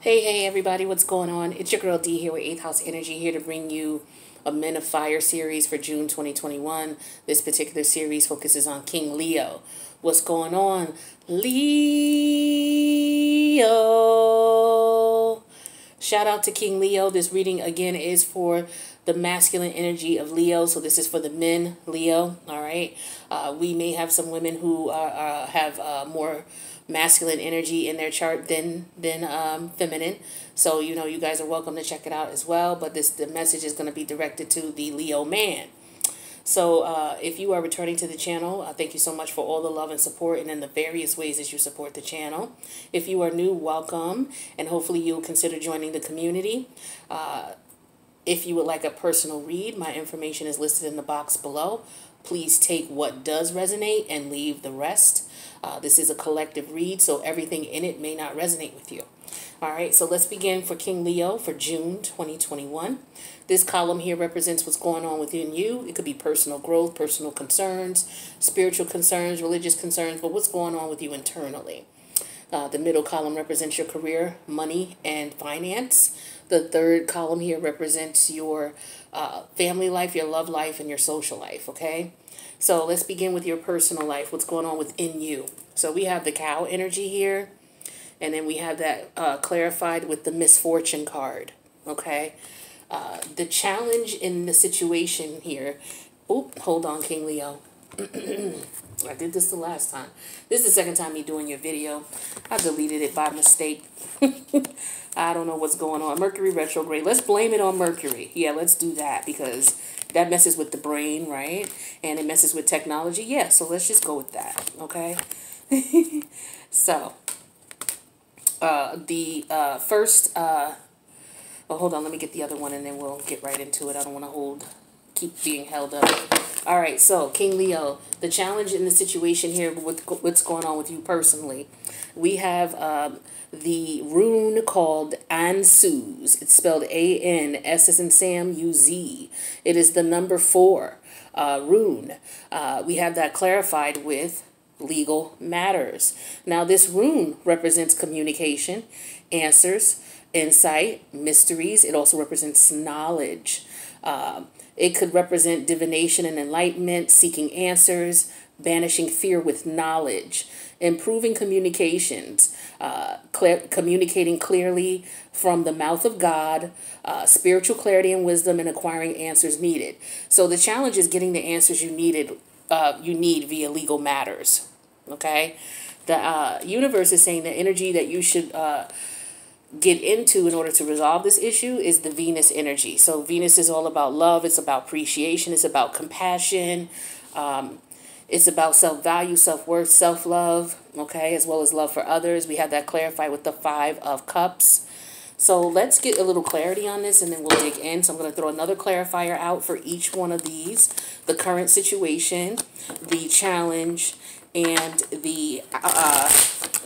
Hey everybody, what's going on? It's your girl D here with 8th House Energy, here to bring you a Men of Fire series for June 2021. This particular series focuses on King Leo. What's going on? Leo! Shout out to King Leo. This reading again is for the masculine energy of Leo. So this is for the men, Leo. All right. We may have some women who have more masculine energy in their chart than feminine. So, you guys are welcome to check it out as well. But the message is going to be directed to the Leo man. So if you are returning to the channel, thank you so much for all the love and support and in the various ways that you support the channel. If you are new, welcome, and hopefully you'll consider joining the community. If you would like a personal read, my information is listed in the box below. Please take what does resonate and leave the rest. This is a collective read, so everything in it may not resonate with you. All right, so let's begin for King Leo for June 2021. This column here represents what's going on within you. It could be personal growth, personal concerns, spiritual concerns, religious concerns, but what's going on with you internally. The middle column represents your career, money, and finance. The third column here represents your family life, your love life, and your social life, okay? So let's begin with your personal life, what's going on within you. So we have the cow energy here, and then we have that clarified with the misfortune card, okay? The challenge in the situation here, hold on, King Leo. I did this the last time. This is the second time me doing your video. I deleted it by mistake. I don't know what's going on. Mercury retrograde. Let's blame it on Mercury. Yeah, let's do that because that messes with the brain, right? And it messes with technology. Yeah, so let's just go with that, okay? So, the first... well, hold on. Let me get the other one and then we'll get right into it. I don't want to keep being held up. All right, so King Leo, the challenge in the situation here, what's going on with you personally, we have the rune called Ansuz. It's spelled A-N-S as in Sam, U-Z. It is the number 4 rune. We have that clarified with legal matters. Now, this rune represents communication, answers, insight, mysteries. It also represents knowledge. It could represent divination and enlightenment, seeking answers, banishing fear with knowledge, improving communications, communicating clearly from the mouth of God, spiritual clarity and wisdom, and acquiring answers needed. So the challenge is getting the answers you need via legal matters. Okay, the universe is saying the energy that you should get into in order to resolve this issue is the Venus energy. So Venus is all about love. It's about appreciation. It's about compassion. It's about self-value, self-worth, self-love, okay, as well as love for others. We have that clarified with the 5 of Cups. So let's get a little clarity on this and then we'll dig in. So I'm going to throw another clarifier out for each one of these. The current situation, the challenge, and the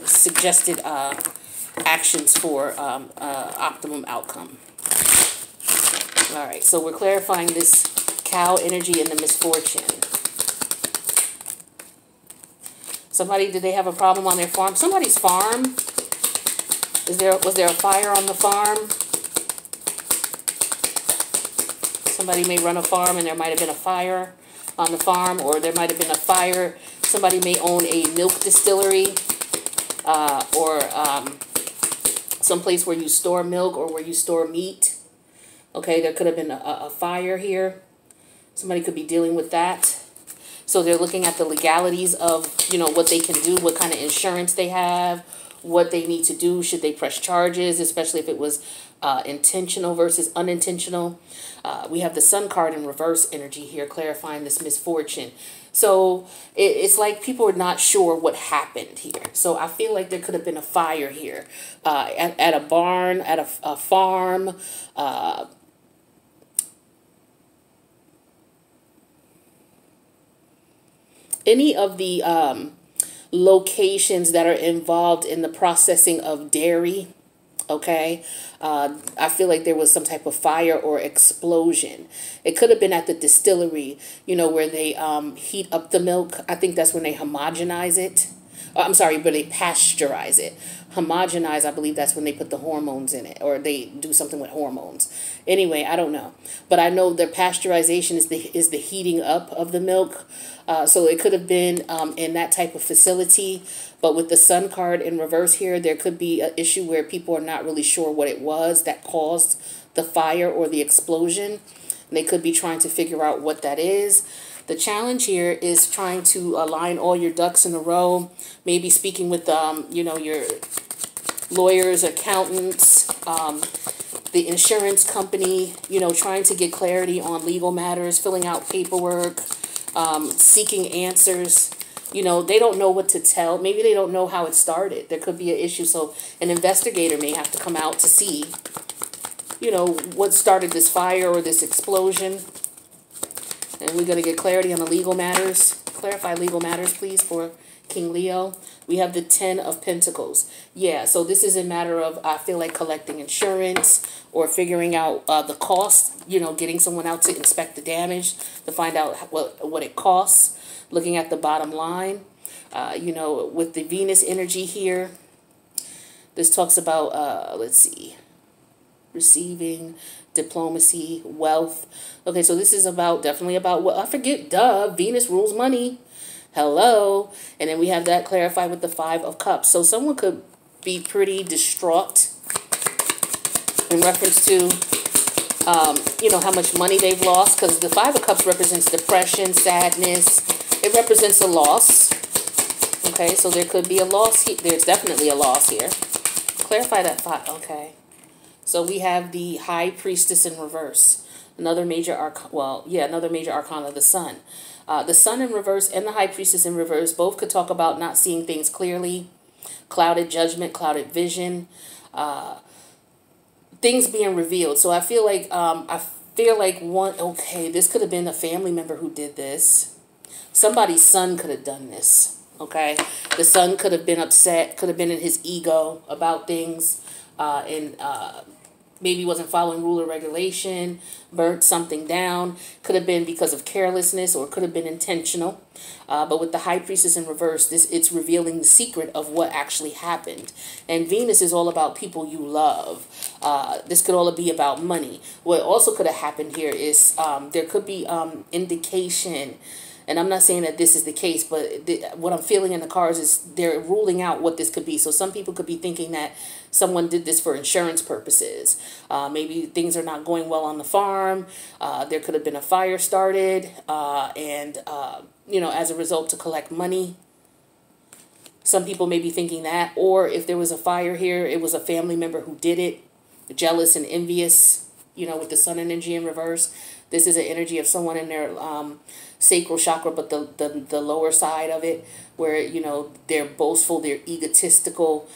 suggested actions for optimum outcome. All right, so we're clarifying this cow energy and the misfortune. Did they have a problem on their farm? Somebody's farm? Was there a fire on the farm? Somebody may run a farm and there might have been a fire on the farm, or there might have been a fire. Somebody may own a milk distillery, or someplace where you store milk or where you store meat. Okay, there could have been a fire here. Somebody could be dealing with that. So they're looking at the legalities of, what they can do, what kind of insurance they have, what they need to do, should they press charges, especially if it was intentional versus unintentional. We have the Sun card in reverse energy here, clarifying this misfortune. So it's like people are not sure what happened here. So I feel like there could have been a fire here at a barn, at a farm, any of the locations that are involved in the processing of dairy. Okay, I feel like there was some type of fire or explosion. It could have been at the distillery, where they heat up the milk. I think that's when they homogenize it. I'm sorry, but they pasteurize it. Homogenize, I believe that's when they put the hormones in it, or they do something with hormones. Anyway, I don't know, but I know their pasteurization is the heating up of the milk. So it could have been in that type of facility, but with the Sun card in reverse here, there could be an issue where people are not really sure what it was that caused the fire or the explosion. And they could be trying to figure out what that is. The challenge here is trying to align all your ducks in a row. Maybe speaking with, your lawyers, accountants, the insurance company, trying to get clarity on legal matters, filling out paperwork, seeking answers. They don't know what to tell. Maybe they don't know how it started. There could be an issue. So an investigator may have to come out to see, what started this fire or this explosion. And we're going to get clarity on the legal matters. Clarify legal matters, please, for King Leo. We have the 10 of Pentacles. Yeah, so this is a matter of, I feel like, collecting insurance or figuring out the cost, getting someone out to inspect the damage to find out what it costs, looking at the bottom line. With the Venus energy here, this talks about, let's see, receiving, diplomacy, wealth. Okay, so this is definitely about what, I forget, Venus rules money. Hello. And then we have that clarified with the 5 of Cups. So someone could be pretty distraught in reference to, how much money they've lost, because the 5 of Cups represents depression, sadness. It represents a loss. Okay, so there could be a loss here. There's definitely a loss here. Clarify that 5. Okay. So we have the High Priestess in reverse. Another major another major arcana, the Sun. The Sun in reverse and the High Priestess in reverse both could talk about not seeing things clearly, clouded judgment, clouded vision, things being revealed. So I feel like this could have been a family member who did this. Somebody's son could have done this. Okay, the son could have been upset, could have been in his ego about things, and maybe wasn't following rule or regulation, burnt something down. Could have been because of carelessness, or could have been intentional. But with the High Priestess in reverse, it's revealing the secret of what actually happened. And Venus is all about people you love. This could all be about money. What also could have happened here is there could be indication. And I'm not saying that this is the case, but what I'm feeling in the cards is they're ruling out what this could be. So some people could be thinking that someone did this for insurance purposes. Maybe things are not going well on the farm. There could have been a fire started, and as a result, to collect money. Some people may be thinking that. Or if there was a fire here, it was a family member who did it, jealous and envious, with the Sun energy in reverse. This is an energy of someone in their sacral chakra, but the lower side of it, where, they're boastful, they're egotistical.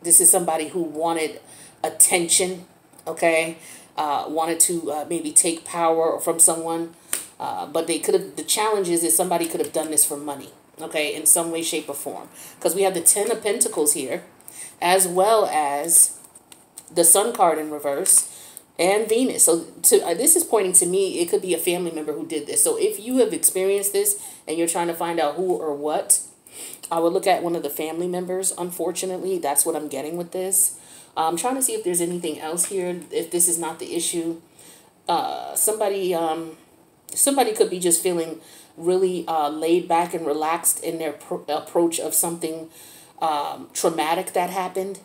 This is somebody who wanted attention, okay? Wanted to maybe take power from someone. But the challenge is somebody could have done this for money, okay, in some way, shape, or form. Because we have the 10 of Pentacles here, as well as the Sun card in reverse, and Venus. So this is pointing to me, it could be a family member who did this. So if you have experienced this and you're trying to find out who or what, I would look at one of the family members, unfortunately. That's what I'm getting with this. I'm trying to see if there's anything else here, if this is not the issue. Somebody could be just feeling really laid back and relaxed in their approach of something traumatic that happened.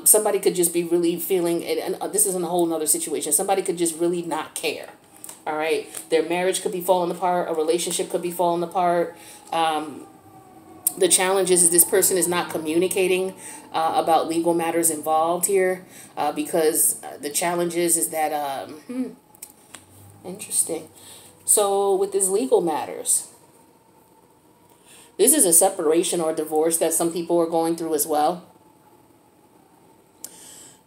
Somebody could just be really feeling, and this is in a whole nother situation, somebody could just really not care. All right. Their marriage could be falling apart. A relationship could be falling apart. The challenge is this person is not communicating about legal matters involved here, because the challenge is that, interesting. So with this legal matters, this is a separation or divorce that some people are going through as well.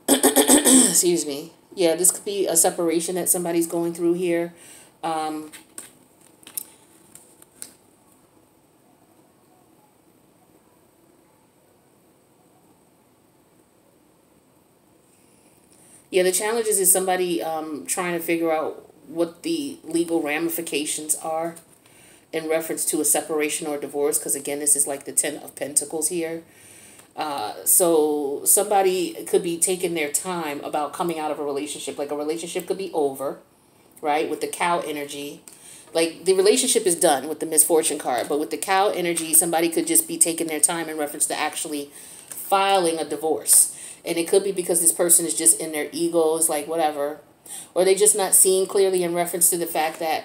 Excuse me. Yeah, this could be a separation that somebody's going through here. Yeah, the challenge is somebody trying to figure out what the legal ramifications are in reference to a separation or divorce, because again, this is like the 10 of Pentacles here. So somebody could be taking their time about coming out of a relationship. Like a relationship could be over, right? With the cow energy. Like the relationship is done with the misfortune card, but with the cow energy, somebody could just be taking their time in reference to actually filing a divorce. And it could be because this person is just in their ego, is like whatever. Or they just not seeing clearly in reference to the fact that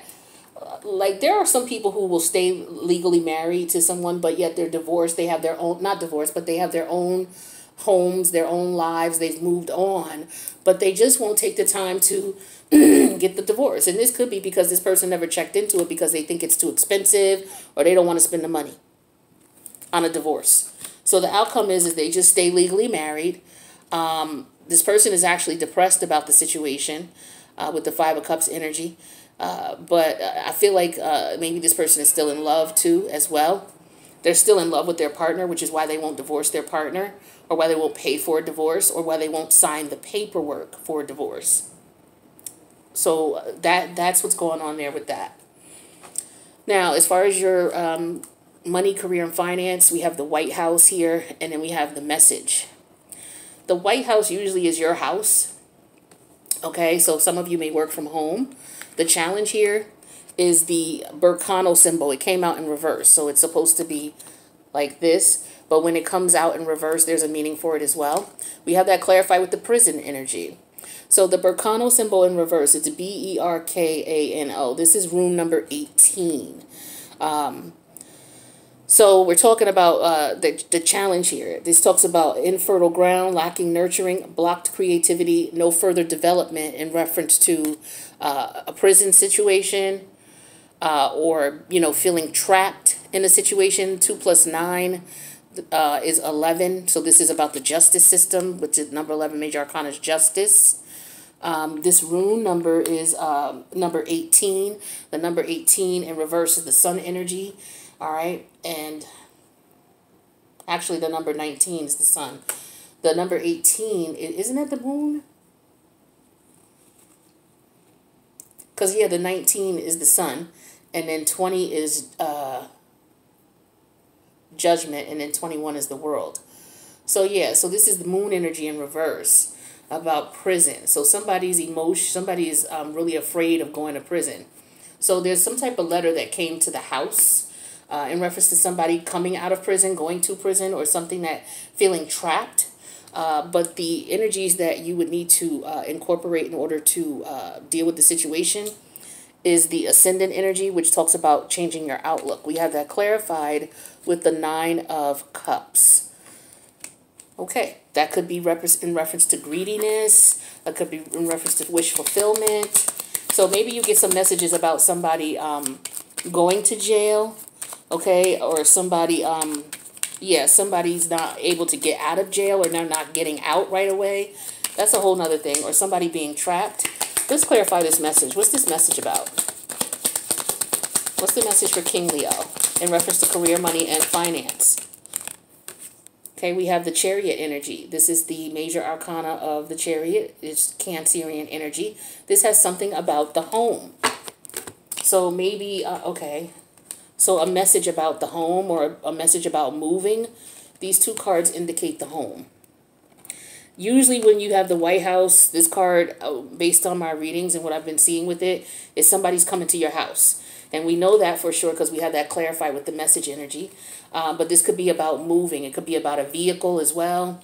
like there are some people who will stay legally married to someone, but yet they're divorced. They have their own, not divorced, but they have their own homes, their own lives. They've moved on, but they just won't take the time to get the divorce. And this could be because this person never checked into it because they think it's too expensive or they don't want to spend the money on a divorce. So the outcome is they just stay legally married. This person is actually depressed about the situation with the Five of Cups energy. But I feel like maybe this person is still in love too as well. They're still in love with their partner, which is why they won't divorce their partner, or why they won't pay for a divorce, or why they won't sign the paperwork for a divorce. So that's what's going on there with that. Now, as far as your money, career, and finance, we have the White House here, and then we have the Message. The White House usually is your house. Okay, so some of you may work from home. The challenge here is the Berkano symbol. It came out in reverse, so it's supposed to be like this. But when it comes out in reverse, there's a meaning for it as well. We have that clarified with the prison energy. So the Berkano symbol in reverse, it's B-E-R-K-A-N-O. This is rune number 18. So we're talking about the challenge here. This talks about infertile ground, lacking nurturing, blocked creativity, no further development in reference to a prison situation or, you know, feeling trapped in a situation. 2 + 9 is 11. So this is about the justice system, which is number 11, major arcana is justice. This rune number is number 18. The number 18 in reverse is the sun energy. All right, and actually the number 19 is the sun. The number 18, isn't it the moon? Because, yeah, the 19 is the sun, and then 20 is judgment, and then 21 is the world. So, yeah, so this is the moon energy in reverse about prison. So somebody's emotion, somebody is really afraid of going to prison. So there's some type of letter that came to the house in reference to somebody coming out of prison, going to prison, or something that feeling trapped. But the energies that you would need to incorporate in order to deal with the situation is the ascendant energy, which talks about changing your outlook. We have that clarified with the 9 of Cups. Okay, that could be in reference to greediness. That could be in reference to wish fulfillment. So maybe you get some messages about somebody going to jail. Okay, or somebody, yeah, somebody's not able to get out of jail, or they're not getting out right away. That's a whole nother thing. Or somebody being trapped. Let's clarify this message. What's this message about? What's the message for King Leo in reference to career, money, and finance? Okay, we have the Chariot energy. This is the major arcana of the Chariot. It's Cancerian energy. This has something about the home. So maybe, okay. So a message about the home, or a message about moving. These two cards indicate the home. Usually when you have the White House, this card, based on my readings and what I've been seeing with it, is somebody's coming to your house. And we know that for sure because we have that clarified with the message energy. But this could be about moving. It could be about a vehicle as well.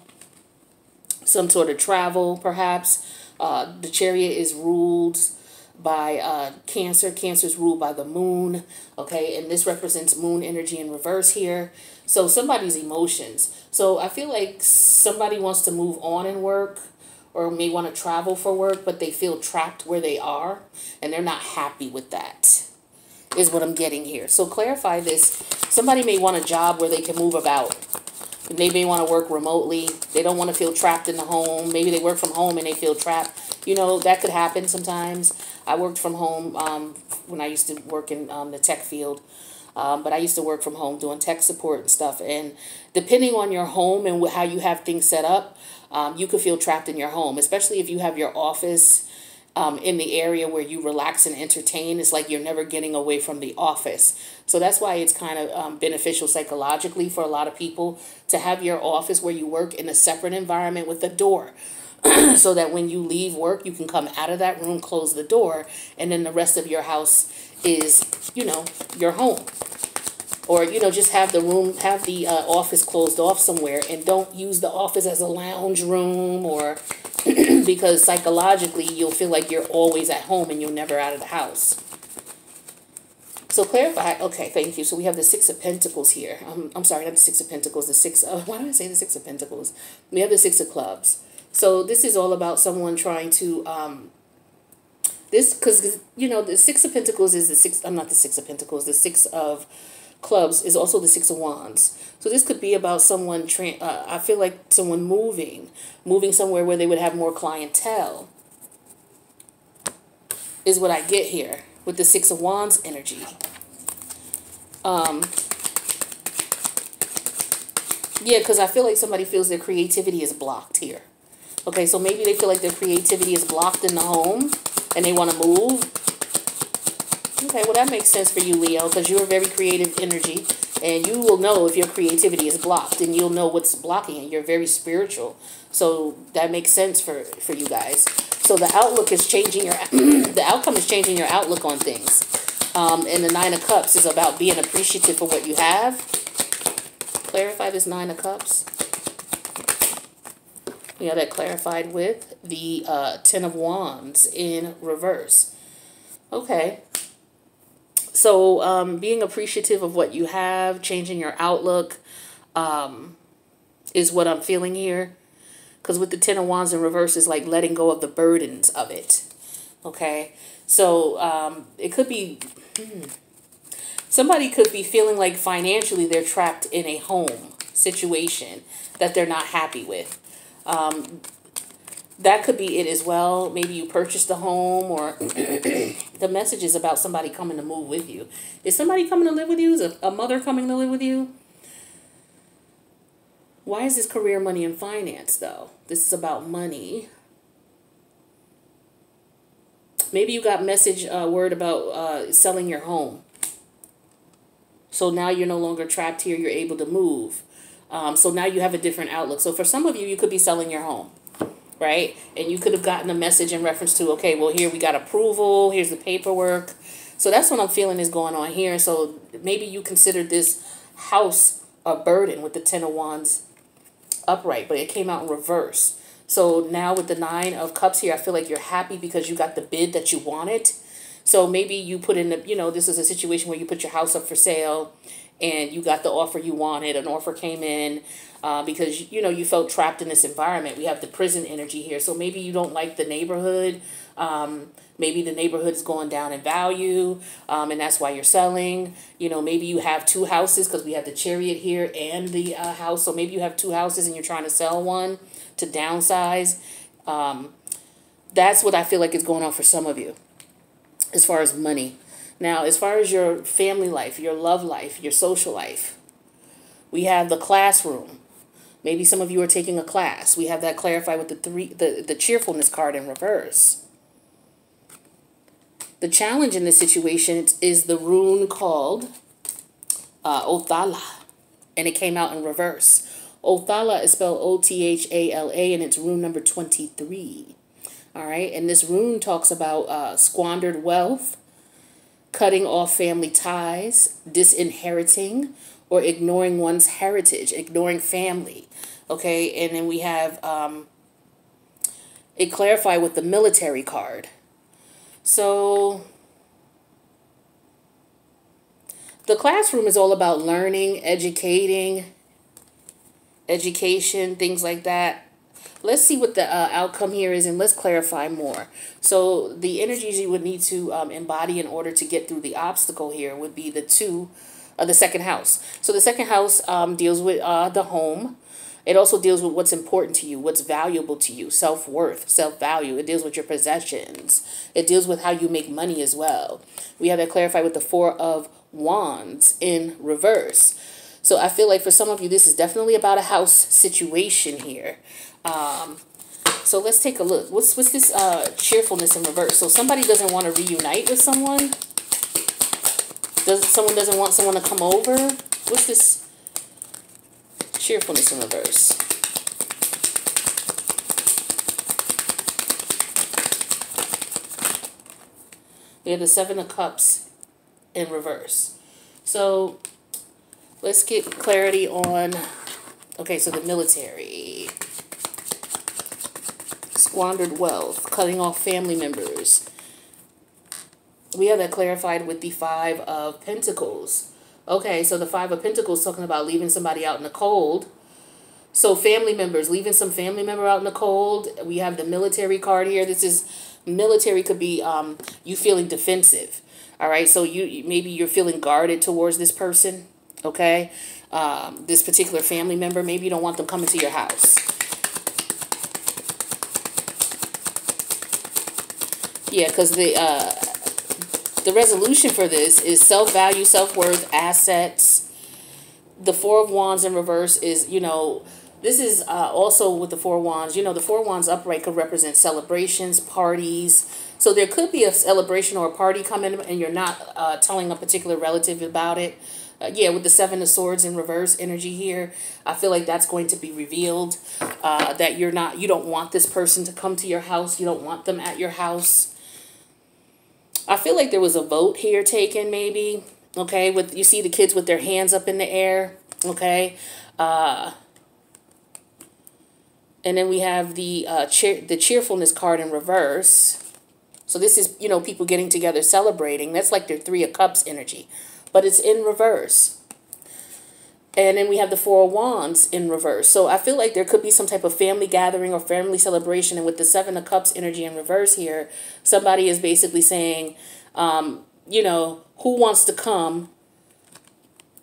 Some sort of travel, perhaps. The Chariot is ruled by Cancer. Cancer is ruled by the moon. Okay, and this represents moon energy in reverse here. So somebody's emotions. So I feel like somebody wants to move on in work, or may want to travel for work, but they feel trapped where they are, and they're not happy with that, is what I'm getting here. So clarify this. Somebody may want a job where they can move about. They may want to work remotely. They don't want to feel trapped in the home. Maybe they work from home and they feel trapped. You know, that could happen sometimes. I worked from home when I used to work in the tech field. But I used to work from home doing tech support and stuff. And depending on your home and how you have things set up, you could feel trapped in your home, especially if you have your office in the area where you relax and entertain. It's like you're never getting away from the office. So that's why it's kind of beneficial psychologically for a lot of people to have your office where you work in a separate environment with a door. So that when you leave work, you can come out of that room, close the door, and then the rest of your house is, your home. Or, just have the office closed off somewhere, and don't use the office as a lounge room, or because psychologically you'll feel like you're always at home and you're never out of the house. So clarify. Okay, thank you. So we have the Six of Pentacles here. I'm sorry, not the Six of Pentacles. Why do I say the Six of Pentacles? We have the Six of Clubs. So this is all about someone trying to, because, the Six of Pentacles is not the Six of Pentacles, the Six of Clubs is also the Six of Wands. So this could be about someone, I feel like someone moving somewhere where they would have more clientele, is what I get here with the Six of Wands energy. Yeah, because I feel like somebody feels their creativity is blocked here. Okay, so maybe they feel like their creativity is blocked in the home and they want to move. Okay, well, that makes sense for you, Leo, because you're a very creative energy, and you will know if your creativity is blocked, and you'll know what's blocking it. You're very spiritual, so that makes sense for you guys. So the outlook is changing the outcome is changing your outlook on things. And the Nine of Cups is about being appreciative for what you have. Clarify this Nine of Cups. We have that clarified with the Ten of Wands in reverse. Okay. So being appreciative of what you have, changing your outlook is what I'm feeling here. Because with the Ten of Wands in reverse is like letting go of the burdens of it. Okay. So it could be... somebody could be feeling like financially they're trapped in a home situation that they're not happy with. That could be it as well. Maybe you purchased a home, or the message is about somebody coming to move with you. Is somebody coming to live with you? Is a mother coming to live with you? Why is this career, money, and finance, though? This is about money. Maybe you got word about selling your home. So now you're no longer trapped here. You're able to move. So now you have a different outlook. So for some of you, you could be selling your home, right? And you could have gotten a message in reference to, okay, well, here we got approval. Here's the paperwork. So that's what I'm feeling is going on here. So maybe you consider this house a burden with the Ten of Wands upright, but it came out in reverse. So now with the Nine of Cups here, I feel like you're happy because you got the bid that you wanted. So maybe you put in the, this is a situation where you put your house up for sale and you got the offer you wanted. An offer came in because, you felt trapped in this environment. We have the prison energy here. So maybe you don't like the neighborhood. Maybe the neighborhood is going down in value, and that's why you're selling. Maybe you have two houses because we have the Chariot here and the house. So maybe you have two houses and you're trying to sell one to downsize. That's what I feel like is going on for some of you as far as money. Now, as far as your family life, your love life, your social life, we have the classroom. Maybe some of you are taking a class. We have that clarified with the cheerfulness card in reverse. The challenge in this situation is the rune called Othala, and it came out in reverse. Othala is spelled O-T-H-A-L-A, and it's rune number 23. All right, and this rune talks about squandered wealth, cutting off family ties, disinheriting, or ignoring one's heritage, ignoring family. Okay, and then we have it clarified with the military card. So the classroom is all about learning, education, things like that. Let's see what the outcome here is, and let's clarify more. So the energies you would need to embody in order to get through the obstacle here would be the second house. So the second house deals with the home. It also deals with what's important to you, what's valuable to you, self-worth, self-value. It deals with your possessions. It deals with how you make money as well. We have that clarified with the Four of Wands in reverse. So I feel like for some of you, this is definitely about a house situation here. So let's take a look. What's this cheerfulness in reverse? So somebody doesn't want to reunite with someone. Someone doesn't want someone to come over. What's this cheerfulness in reverse? We have the Seven of Cups in reverse. So let's get clarity on, okay, so the military. Squandered wealth, cutting off family members. We have that clarified with the Five of Pentacles. Okay, so the Five of Pentacles talking about leaving somebody out in the cold. So family members, leaving some family member out in the cold. We have the military card here. This is, military could be you feeling defensive. All right, so maybe you're feeling guarded towards this person. Okay, this particular family member, maybe you don't want them coming to your house. Yeah, because the resolution for this is self-value, self-worth, assets. The Four of Wands in reverse is, you know, this is also with the Four of Wands. You know, the Four of Wands upright could represent celebrations, parties. So there could be a celebration or a party coming and you're not telling a particular relative about it. Yeah, with the Seven of Swords in reverse energy here, I feel like that's going to be revealed. That you don't want this person to come to your house. You don't want them at your house. I feel like there was a vote here taken, maybe. Okay, with, you see the kids with their hands up in the air. Okay, and then we have the cheerfulness card in reverse. So this is, you know, people getting together, celebrating. That's like their Three of Cups energy, but it's in reverse. And then we have the Four of Wands in reverse. So I feel like there could be some type of family gathering or family celebration. And with the Seven of Cups energy in reverse here, somebody is basically saying, you know, who wants to come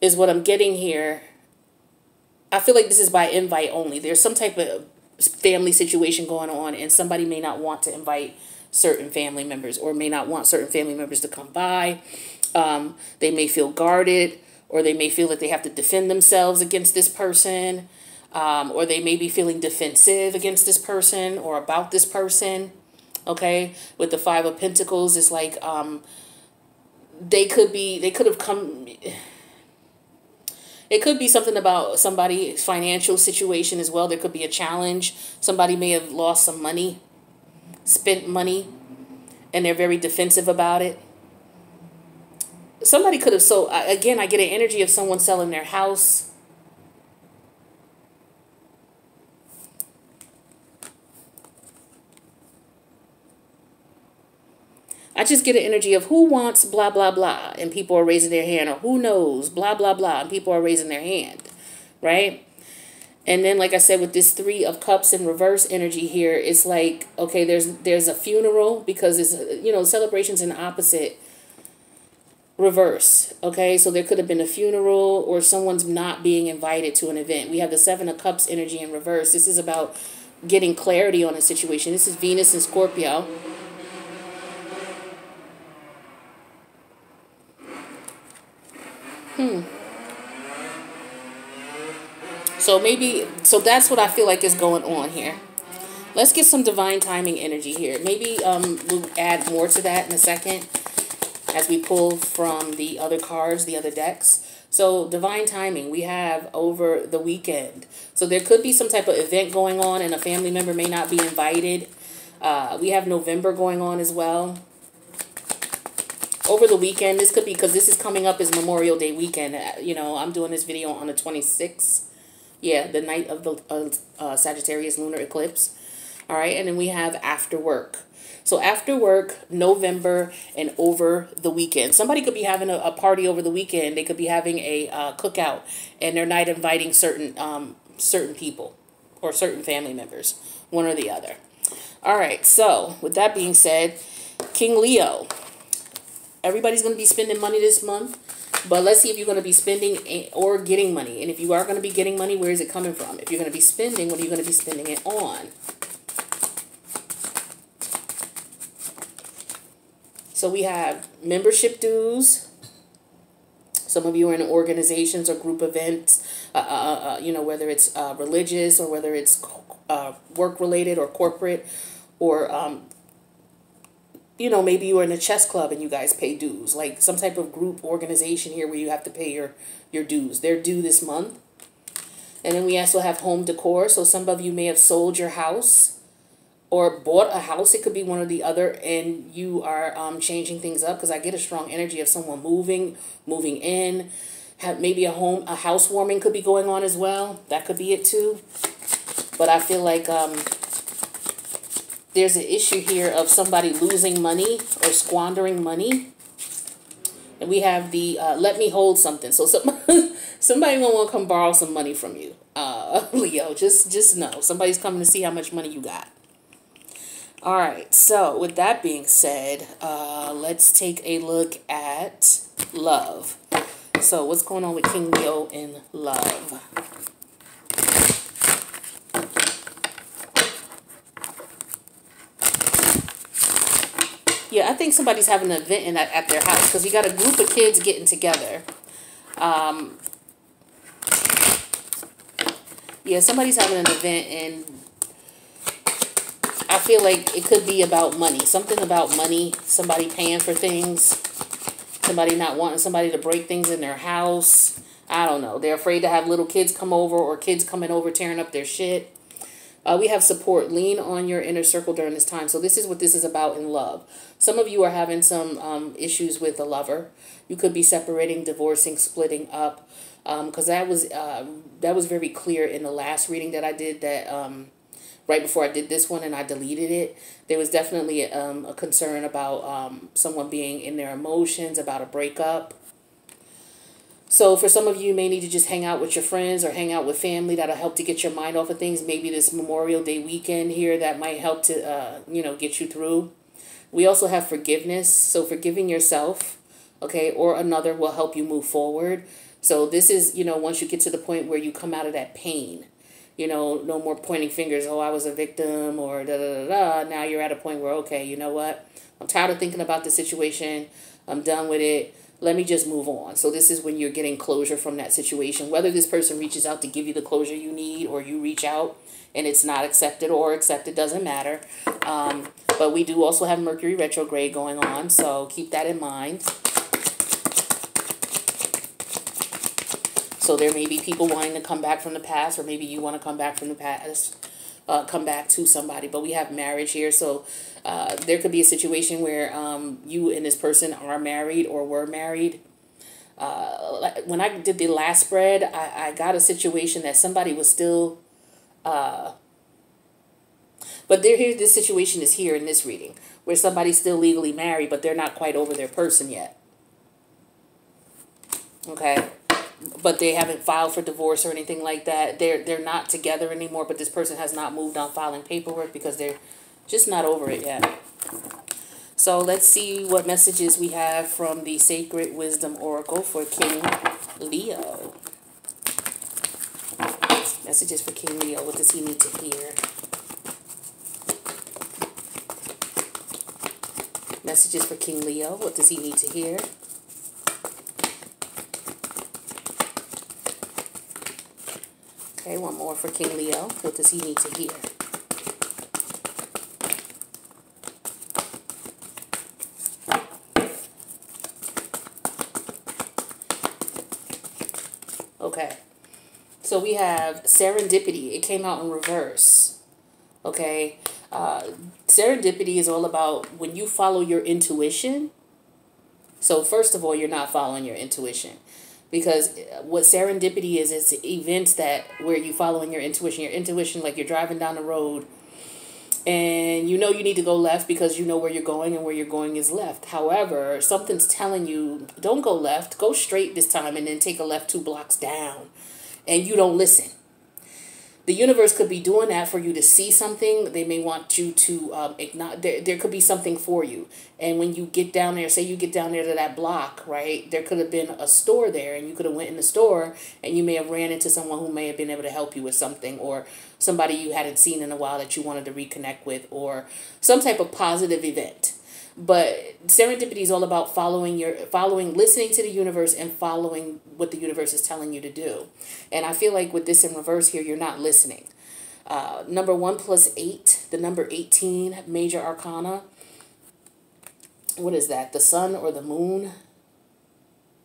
is what I'm getting here. I feel like this is by invite only. There's some type of family situation going on and somebody may not want to invite certain family members or may not want certain family members to come by. They may feel guarded, or they may feel that they have to defend themselves against this person, or they may be feeling defensive against this person or about this person. Okay, with the Five of Pentacles, it's like they could have come. It could be something about somebody's financial situation as well. There could be a challenge. Somebody may have lost some money, spent money, and they're very defensive about it. Somebody could have, so again, I get an energy of someone selling their house. I just get an energy of who wants blah, blah, blah, and people are raising their hand, or who knows, blah, blah, blah, and people are raising their hand, right? And then, like I said, with this Three of Cups in reverse energy here, it's like, okay, there's a funeral because it's, you know, celebrations in opposite reverse. Okay, so there could have been a funeral or someone's not being invited to an event. We have the Seven of Cups energy in reverse. This is about getting clarity on a situation. This is Venus and Scorpio. So that's what I feel like is going on here. Let's get some divine timing energy here. Maybe we'll add more to that in a second as we pull from the other cards, the other decks. So divine timing, we have over the weekend. So there could be some type of event going on and a family member may not be invited. We have November going on as well. Over the weekend, this could be because this is coming up as Memorial Day weekend. You know, I'm doing this video on the 26th. Yeah, the night of the Sagittarius lunar eclipse. All right, and then we have after work. So after work, November, and over the weekend. Somebody could be having a party over the weekend. They could be having a cookout, and they're not inviting certain people or certain family members, one or the other. All right, so with that being said, King Leo, everybody's going to be spending money this month. But let's see if you're going to be spending or getting money. And if you are going to be getting money, where is it coming from? If you're going to be spending, what are you going to be spending it on? So we have membership dues. Some of you are in organizations or group events, you know, whether it's religious or whether it's work related or corporate, or you know, maybe you are in a chess club and you guys pay dues, like some type of group organization here where you have to pay your dues. They're due this month. And then we also have home decor. So some of you may have sold your house or bought a house. It could be one or the other, and you are changing things up, because I get a strong energy of someone moving in. Have maybe a housewarming could be going on as well. That could be it too. But I feel like there's an issue here of somebody losing money or squandering money. And we have the let me hold something. So somebody gonna want to come borrow some money from you. Leo, just know somebody's coming to see how much money you got. All right, so with that being said, let's take a look at love. So what's going on with King Leo in love? Yeah, I think somebody's having an event at their house, because you got a group of kids getting together. Yeah, somebody's having an event, and I feel like it could be about money. Something about money. Somebody paying for things. Somebody not wanting somebody to break things in their house. I don't know. They're afraid to have little kids come over, or kids coming over tearing up their shit. We have support. Lean on your inner circle during this time. So this is what this is about in love. Some of you are having some issues with a lover. You could be separating, divorcing, splitting up. Because that was very clear in the last reading that I did, that right before I did this one, and I deleted it. There was definitely a concern about someone being in their emotions, about a breakup. So for some of you, you may need to just hang out with your friends or hang out with family. That'll help to get your mind off of things. Maybe this Memorial Day weekend here, that might help to, you know, get you through. We also have forgiveness. So forgiving yourself, okay, or another will help you move forward. So this is, you know, once you get to the point where you come out of that pain, you know, no more pointing fingers. Oh, I was a victim, or da-da-da-da. Now you're at a point where, okay, you know what? I'm tired of thinking about the situation. I'm done with it. Let me just move on. So this is when you're getting closure from that situation. Whether this person reaches out to give you the closure you need, or you reach out and it's not accepted or accepted, doesn't matter. But we do also have Mercury retrograde going on, so keep that in mind. So there may be people wanting to come back from the past, or maybe you want to come back from the past, come back to somebody. But we have marriage here, so there could be a situation where you and this person are married or were married. When I did the last spread, I got a situation that somebody was still... but this situation is here in this reading, where somebody's still legally married, but they're not quite over their person yet. Okay? But they haven't filed for divorce or anything like that. They're not together anymore, but this person has not moved on filing paperwork because they're just not over it yet. So let's see what messages we have from the Sacred Wisdom Oracle for King Leo. Messages for King Leo. What does he need to hear? Messages for King Leo. What does he need to hear? Okay, one more for King Leo. What does he need to hear? Okay, so we have serendipity. It came out in reverse. Okay, serendipity is all about when you follow your intuition. So first of all, you're not following your intuition. Because what serendipity is events that where you following your intuition. Your intuition, like you're driving down the road and you know you need to go left because you know where you're going, and where you're going is left. However, something's telling you, don't go left, go straight this time, and then take a left 2 blocks down. And you don't listen. The universe could be doing that for you to see something. They may want you to ignore. There could be something for you. And when you get down there, say you get down there to that block, right? There could have been a store there, and you could have went in the store, and you may have ran into someone who may have been able to help you with something, or somebody you hadn't seen in a while that you wanted to reconnect with, or some type of positive event. But serendipity is all about listening to the universe and following what the universe is telling you to do. And I feel like with this in reverse here, you're not listening. Number 1 plus 8, the number 18, major arcana. What is that? The sun or the moon?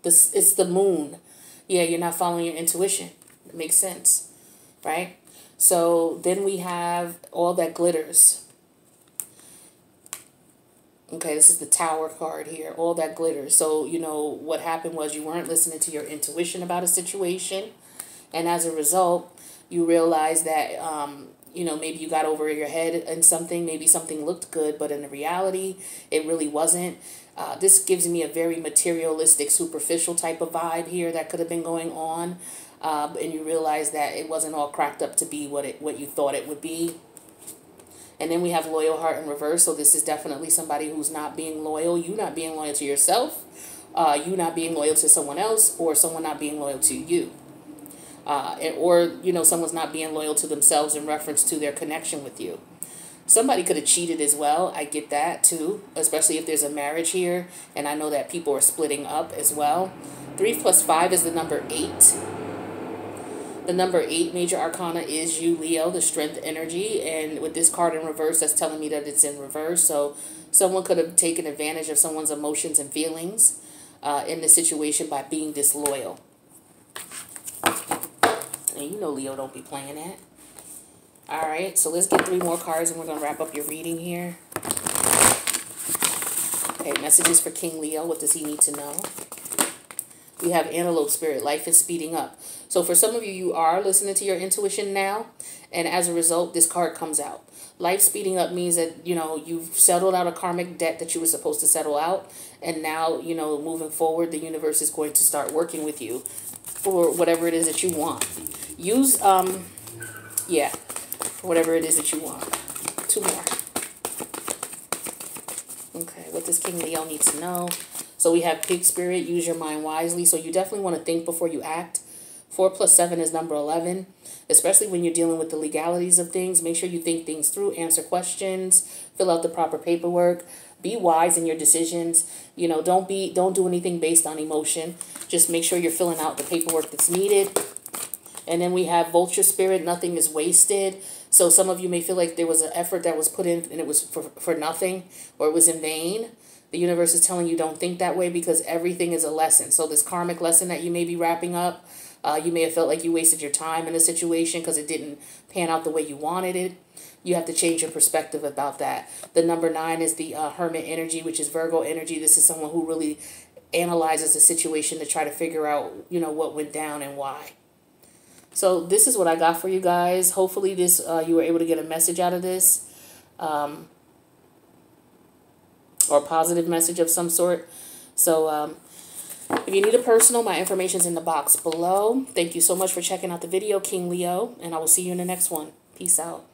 It's the moon. Yeah, you're not following your intuition. It makes sense, right? So then we have all that glitters. Okay, this is the Tower card here. All that glitters. So, you know, what happened was you weren't listening to your intuition about a situation. And as a result, you realize that, you know, maybe you got over your head in something. Maybe something looked good, but in reality, it really wasn't. This gives me a very materialistic, superficial type of vibe here that could have been going on. And you realize that it wasn't all cracked up to be what you thought it would be. And then we have loyal heart in reverse. So this is definitely somebody who's not being loyal. You not being loyal to yourself. You not being loyal to someone else, or someone not being loyal to you. Or, you know, someone's not being loyal to themselves in reference to their connection with you. Somebody could have cheated as well. I get that too, especially if there's a marriage here. And I know that people are splitting up as well. 3 plus 5 is the number 8. The number 8 major arcana is you, Leo, the strength energy. And with this card in reverse, that's telling me that it's in reverse. So someone could have taken advantage of someone's emotions and feelings in the situation by being disloyal. And you know Leo don't be playing that. All right, so let's get 3 more cards and we're going to wrap up your reading here. Okay, messages for King Leo. What does he need to know? We have Antelope Spirit. Life is speeding up. So for some of you, you are listening to your intuition now. And as a result, this card comes out. Life speeding up means that, you know, you've settled out a karmic debt that you were supposed to settle out. And now, you know, moving forward, the universe is going to start working with you for whatever it is that you want. Use, yeah, for whatever it is that you want. 2 more. Okay, what does King Leo need to know? So we have Pig Spirit, use your mind wisely. So you definitely want to think before you act. 4 plus 7 is number 11. Especially when you're dealing with the legalities of things. Make sure you think things through, answer questions, fill out the proper paperwork. Be wise in your decisions. You know, don't do anything based on emotion. Just make sure you're filling out the paperwork that's needed. And then we have Vulture Spirit, nothing is wasted. So some of you may feel like there was an effort that was put in and it was for nothing, or it was in vain. The universe is telling you don't think that way, because everything is a lesson. So this karmic lesson that you may be wrapping up, you may have felt like you wasted your time in a situation because it didn't pan out the way you wanted it. You have to change your perspective about that. The number 9 is the Hermit energy, which is Virgo energy. This is someone who really analyzes the situation to try to figure out, you know, what went down and why. So this is what I got for you guys. Hopefully this you were able to get a message out of this. Or a positive message of some sort. So if you need a personal, my information's in the box below. Thank you so much for checking out the video, King Leo. And I will see you in the next one. Peace out.